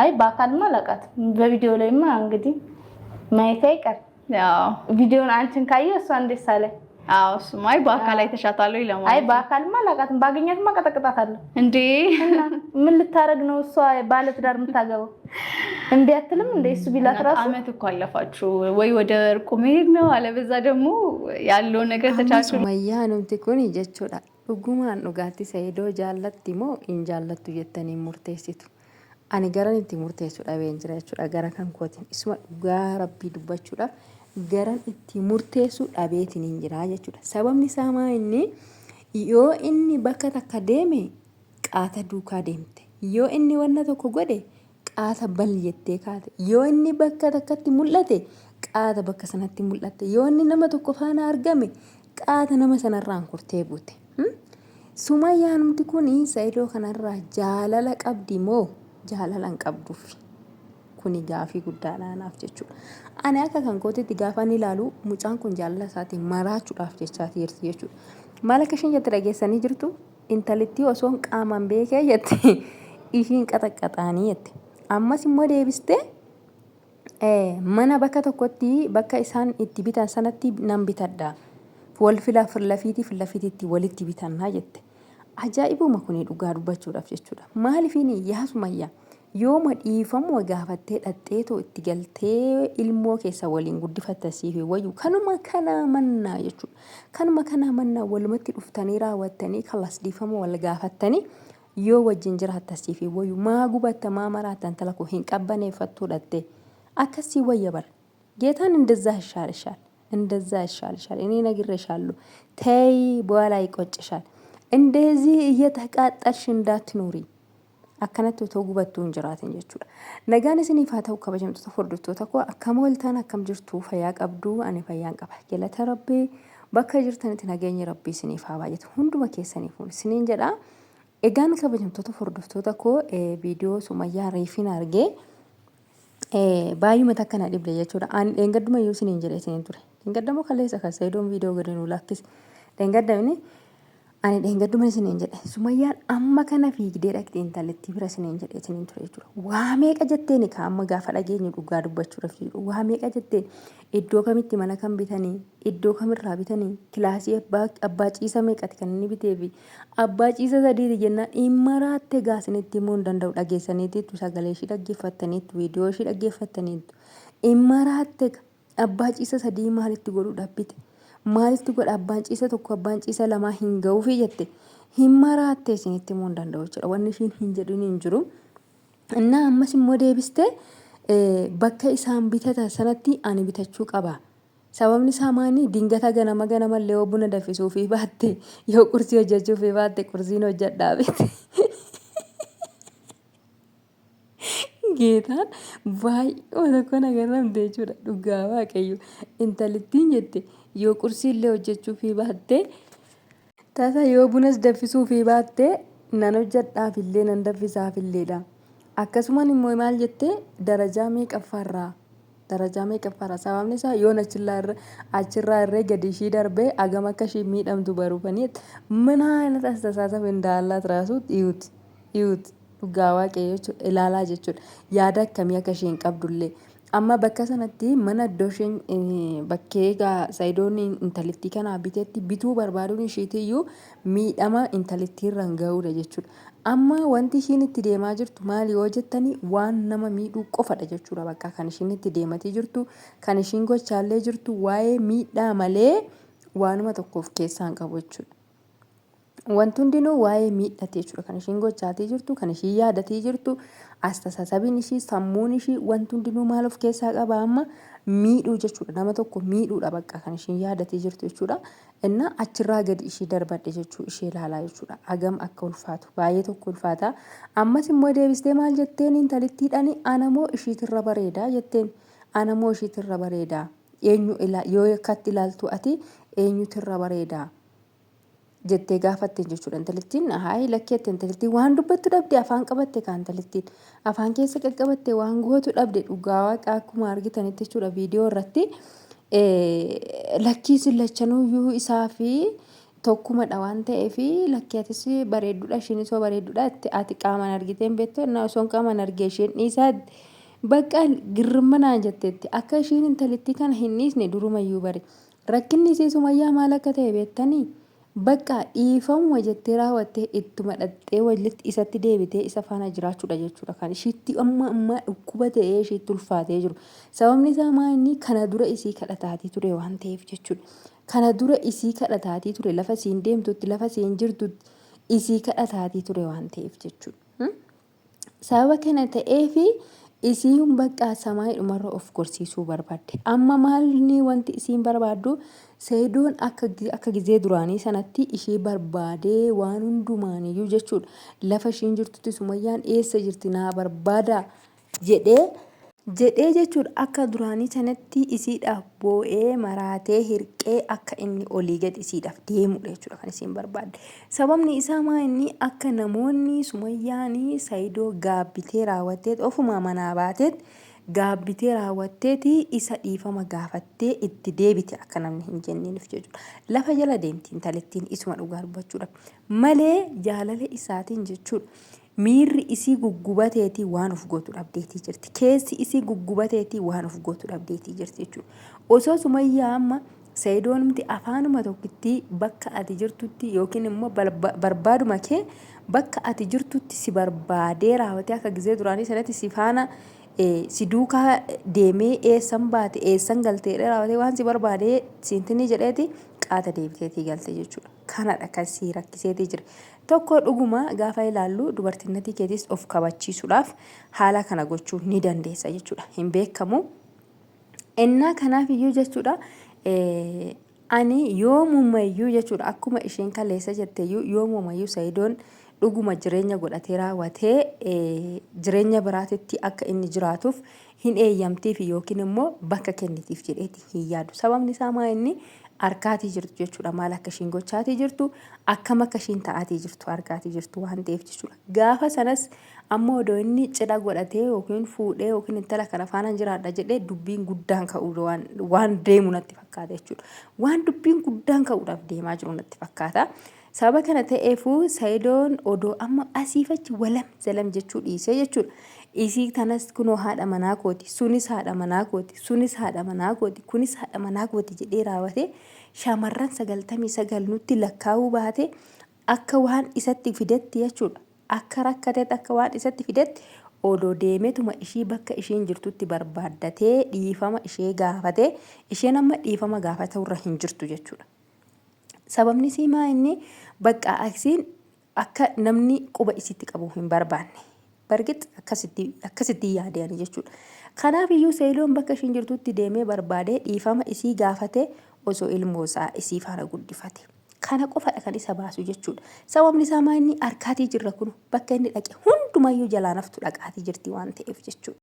አይ በአካልማ አላውቃትም። በቪዲዮ ላይማ እንግዲህ ማየት አይቀር። ያው ቪዲዮን አንቺን ካየ እሷ እንዴት ሳለ አዎ እሱማ አይ በአካል አይተሻታለሁ ለማለት አይ በአካልማ አላውቃትም። ባገኛትማ ቀጠቅጣታለሁ እንዴ። እና ምን ልታረግ ነው እሷ ባለ ትዳር የምታገባው? እንዴ አትልም እንዴ? እሱ ቢላት ራሱ አመት እኮ አለፋችሁ ወይ ወደ እርቁ መሄድ ነው። አለበዛ ደግሞ ያለው ነገር ተቻችሎ ሱመያ ነምቲ ኩኒ ጀቹudha dhugumaan dhugaatti Saayidoo jaallatti moo hin jaallattu jettanii murteessitu. Ani garan itti murteessu dhabeen jira jechuudha. Gara kan kootiin isuma dhugaa rabbii dubbachuudhaaf garan itti murteessu dhabeetiin hin jira jechuudha. Sababni isaa maa inni yoo inni bakka takka deeme qaata duukaa deemte, yoo inni wanna tokko godhe qaata bal jettee kaate, yoo inni bakka takkatti mul'ate qaata bakka sanatti mul'atte, yoo inni nama tokko faana argame qaata nama sanarraan kurtee buute. Sumayyaan nuti kuni Saayidoo kanarraa jaalala qabdi moo jaalala hin qabduufi? Kuni gaafii guddaadha naaf jechuudha. Ani akka kan kootitti gaafa ni ilaalu mucaan kun jaalala isaatiin maraachuudhaaf jechaati jirti jechuudha. Maal akka isheen jette dhageessanii jirtu? Intalittii osoo qaamaan beekee jette ishiin qaxaqqaxaanii jette. Ammas immoo deebistee mana bakka tokkotti bakka isaan itti bitan sanatti nan bitadha. Wal filafiitiitti walitti bitannaa jette. Ajaa'ibuma kuni dhugaa dubbachuudhaaf jechuudha. Maaliifini yaa Sumayyaa yooma dhiifamu gaafattee dhadheetoo itti galtee ilmoo keessa waliin guddifattasiifi wayyu kanuma kana mannaa jechuudha. Kanuma kana mannaa walumatti dhuftanii raawwattanii kalas dhiifamu wal gaafattanii yoo wajjin jiraattasiifi wayyu maa gubatta maa maraatan talakoo hin qabbaneeffattuu dhattee akkasii wayya bar ጌታን እንደዛ ይሻልሻል እንደዛ ይሻልሻል። እኔ ነግሬሻለሁ ተይ በኋላ ይቆጭሻል። እንደዚህ እየተቃጠልሽ እንዳትኖሪ akkanatti otoo gubattuu hin jiraatin jechuudha. Nagaan isiniif haa ta'u kabajamtoota hordoftoota koo akkam ooltan akkam jirtu fayyaa qabdu ani fayyaan qaba. Galata Rabbii bakka jirtanitti nageenyi Rabbii isiniif haa baay'atu hunduma keessaniif isiniin jedha. Egaan kabajamtoota hordoftoota koo viidiyoo Sumayyaa reefin argee baay'uma takka na dhibde jechuudha. Ani dheengadduma yoo isiniin jedhe isiniin ture. Dheengaddama kaleessa kan Saayidoon viidiyoo gadi nu laakkise. Dheengaddamni ani dheengadduma isiniin jedhe Sumayyaan amma kana fiigdee dhaqxee intalatti bira isiniin jedhe isiniin ture jechuudha. Waa meeqa jetteeni ka amma gaafa dhageenyu dhugaa dubbachuudhaaf jedhu waa meeqa jetteen iddoo kamitti mana kan bitanii iddoo kamirraa bitanii kilaasii abbaa ciisa meeqati kan inni bitee fi abbaa ciisa sadiiti jennaan dhimma raatte gaasinitti himuu hin danda'u dhageessaniitu sagalee ishii dhaggeeffattaniitu viidiyoo ishii dhaggeeffattaniitu dhimma raatte abbaa ciisa sadii maalitti godhuudhaaf bite. Maalitti godha abbaan ciisa tokko abbaan ciisa lamaa hin ga'uufi jette hin maraatte isinitti himuu hin danda'u jechuudha. Wanni ishiin hin jedhin hin jiru. Innaa ammas immoo deebiste bakka isaan bitatan sanatti ani bitachuu qaba. Sababni isaa maali dingata ganamallee yoo buna danfisuufi baatte yoo qursii hojjechuufi baatte qursiin hojjedhaa bite. Geetaan baay'ee tokko nagarramte jechuudha. Dhugaa waaqayyo intalittiin jette yoo qursiillee hojjechuufi baatte tasa yoo bunas danfisuufi baatte nan hojjedhaafillee nan danfisaafilleedha. Akkasumaan immoo maal jette darajaa meeqaffaarraa sababni isaa yoo achirraa irree gadi ishii darbee agam akka ishii miidhamtu baruufanii mana ayinat astasaasaf indaallat raasuut iyut dhugaa waaqayyo ilaalaa jechuudha. Yaada akkamii akka isheen qabdullee amma bakka sanatti mana iddoo isheen bakkee Saayidoon intalittii kana biteetti bituu barbaaduun ishiitiyyuu miidhama intalittiirra hin ga'uudha jechuudha. Amma wanti ishiin itti deemaa jirtu maali yoo jettanii waan nama miidhuu qofadha jechuudha. Bakka kan ishiin itti deematii jirtu kan ishiin gochaallee jirtu waa'ee miidhaa malee waanuma tokkoof keessaan qabu jechuudha. Wanti hundinuu waa'ee miidhate jechuudha. Kan ishiin gochaatii jirtu kan ishiin yaadatii jirtu astaasabiin ishii sammuun ishii wanti hundinuu maal of keessaa qaba amma miidhuu jechuudha. Nama tokko miidhuudha bakka kan ishiin yaadatii jirtu jechuudha. Inna achirraa gadi ishii darbadhe jechuu ishee ilaalaa jechuudha. Agam akka ulfaatu baay'ee tokko ulfaata. Ammas immoo deebistee maal jetteen intalittiidhaan anamoo ishiitirra bareedaa jetteen anamoo ishiitirra bareedaa eenyu yoo akkatti ilaaltu ati eenyutirra bareedaa jettee gaafatte jechuudha. Intalittiin hayi lakkeette intalittiin waan dubbattu dhabde afaan qabatte kan intalittiin afaan keessa qaqqabatte waan gootu dhabde dhugaa waaqa akkuma argitanitti jechuudha. Viidiyoo irratti lakkiisin lachanuyyuu isaa fi tokkumadha waan ta'eef lakkii atis bareedduudha isheen osoo bareedduudha ati qaamaan argiteen beektu na osoo qaamaan argee isheen dhiisaa bakka girmanaan jetteetti akka isheen intalittii kana hin dhiisne durumayyuu bare rakkinni isii Sumayyaa maal akka ta'e beektanii bakka dhiifamuma jettee raawwattee ittuma dhattee walitti isatti deebitee isa faana jiraachuudha jechuudha kan ishiitti amma dhukkuba ta'ee ishiitti ulfaatee jiru sababni isaa maal kana dura isii kadhataatii ture waan ta'eef jechuudha. Kana dura isii kadhataatii ture lafa isiin deemtutti lafa isiin jirtutti isii kadhataatii ture waan ta'eef jechuudha. Sababa kana ta'eef isii bakka samaa dhumarra of gorsiisuu barbaadde. Amma maalni wanti isiin barbaaddu Saidoon akka gizee duraanii sanatti ishee barbaadee waan hundumaaniyyuu jechuudha. Lafa ishiin jirtutti Sumayyaan eessa jirti naa barbaada jedhee jechuudha akka duraanii sanatti isiidhaaf boo'ee maraatee hirqee akka inni olii gad isiidhaaf deemudha jechuudha kan isiin barbaadde. Sababni isaa inni akka namoonni Sumayyaanii Saidoo gaabbitee raawwatteet ofuma manaa baateet gaabbitee raawwatteeti isa dhiifama gaafattee itti deebite akka namni hin jenneef jechuudha. Lafa jala deemti intalittiin isuma dhugaa dubbachuudhaaf malee jaalala isaatiin jechuudha. Miirri isii guggubateetii waan of gootu dhabdeetii jirti. Keessi isii guggubateetii waan of gootu dhabdeetii jirti jechuudha. Osoo Sumayyaa amma Saidoon miti afaanuma tokkitti bakka ati jirtutti yookiin immoo barbaaduma kee bakka ati jirtutti si barbaadee raawwatee akka gizee duraanii sanatti si faana si duukaa deemee eessan baate eessan galtee raawwatee waan si barbaadee siintinii jedheeti qaata deebiteetii galte jechuudha. Kanadha kan si rakkiseetii jira. Tokko dhuguma gaafa ilaallu dubartinnatii keetis of kabachiisuudhaaf haala kana gochuu ni dandeessa jechuudha. Hin beekamu. Innaa kanaaf iyyuu jechuudha. Ani yoomumayyuu jechuudha akkuma isheen kaleessa jetteeyyuu yoomumayyuu Saidoon dhuguma jireenya godhatee raawwatee jireenya biraatitti akka inni jiraatuuf hin eeyyamtiif yookiin immoo bakka kennitiif jedheeti hin yaadu. Sababni isaa maa inni arkaatii jirtu jechuudha. Maal akka ishiin gochaatii jirtu akkam akka ishiin ta'aatii jirtu argaatii jirtu waan ta'eef jechuudha. Gaafa sanas amma odoo inni cidha godhatee yookiin fuudhee yookiin intala kana faana jiraadha jedhee dubbiin guddaan ka'uu waan deemu natti fakkaata jechuudha. Waan dubbiin guddaan ka'uudhaaf deemaa jiru natti fakkaata. Sababa kana ta'eefuu Saidoon odoo amma asiifachi walam zalam jechuu dhiisee jechuudha. Isii tanas kunoo haadha manaa kooti sunis haadha manaa kooti sunis haadha manaa kooti kunis haadha manaa kooti jedhee raawwatee shamarran 99 nutti lakkaa'uu baate akka waan isatti fidetti jechuudha. Akka rakkateet akka waan isatti fidetti odoo deemetuma ishii bakka ishiin jirtutti barbaaddatee dhiifama ishee gaafatee isheen amma dhiifama gaafaturra hin jirtu jechuudha. Sababni siimaa inni bakka aksiin akka namni quba isitti qabu hin barbaanne. Bargit akkasitti yaadeen jechuudha. Kanaaf iyyuu Saidoon bakka ishiin jirtutti deemee barbaadee dhiifama isii gaafatee osoo ilmoosaa isii faana guddifate. Kana qofadha kan isa baasu jechuudha. Sababni isaa inni arkaatii jirra kun bakka inni dhaqe hundumayyuu jalaa naftu dhaqaatii jirti waan ta'eef jechuudha.